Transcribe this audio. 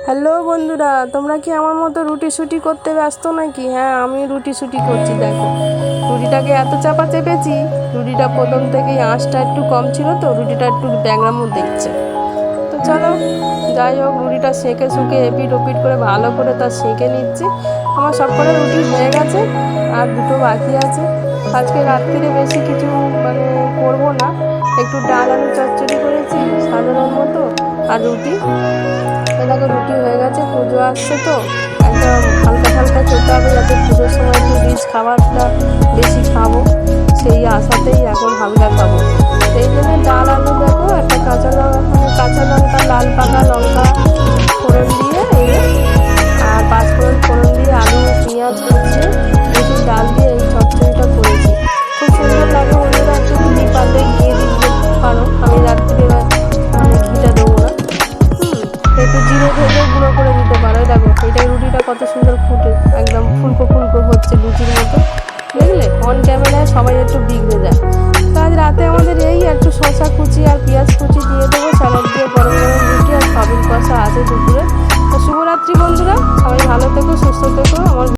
Hello বন্ধুরা, তোমরা কি আমার মতো রুটি শুটি করতে ব্যস্ত নাকি? হ্যাঁ, আমি রুটি শুটি করছি। দেখো, রুটিটাকে এত চাপা চেপেছি, রুটিটা প্রথম থেকেই আঁচটা একটু কম ছিল, তো রুটিটা একটু ড্যাংরামো দেখছে। তো চলো, যাই হোক, রুটিটা সেঁকে শুকে এপিট ওপিট করে ভালো করে তা সেঁকে নিচ্ছি। আমার সব কটা রুটি হয়ে গেছে, আর দুটো বাকি আছে। আজকে রাত্রিরে বেশি কিছু করবো না, একটু ডাল আলু চচ্চড়ি করেছি সাধারণ মতো, আর রুটি। দেখো, রুটি হয়ে গেছে, পুজো আসছে তো একদম হালকা হালকা খেতে হবে, যাতে পুজোর সময় একটু রিচ খাবারটা বেশি খাবো, সেই আশাতেই এখন হালকা খাবো। সেই জন্য ডাল আলু, দেখো একটা কাঁচা লঙ্কা, লাল পাকা লঙ্কা ফোড়ন দিয়ে আর পাঁচফোড়ন ফোড়ন দিয়ে আলু পেঁয়াজ কুচিয়ে রুটির ডাল দিয়ে এই চচ্চড়িটা করেছি। খুব সুন্দর লাগে বন্ধুরা, একটু ঘি পারলে ঘি দিতে পারো, আমি রাত্রিরে ঘিটা দেবো না। একটু জিরে ভেজে গুঁড়ো করে দিতে পারো। দেখো, এটাই রুটিটা কত সুন্দর ফুটে একদম ফুলকো ফুলকো হচ্ছে লুচির মতো, দেখলে? অন ক্যামেরায় সবাই একটু বিগড়ে যায়। তো আজ রাতে আমাদের এই একটু শসা কুচি আর পেঁয়াজ কুচি দিয়ে দেবো, স্যালাড দিয়ে গরম গরম রুটি, আর সবিন কষা আছে দুপুরে। তো শুভরাত্রি বন্ধুরা, সবাই ভালো থেকো, সুস্থ থেকো। আমার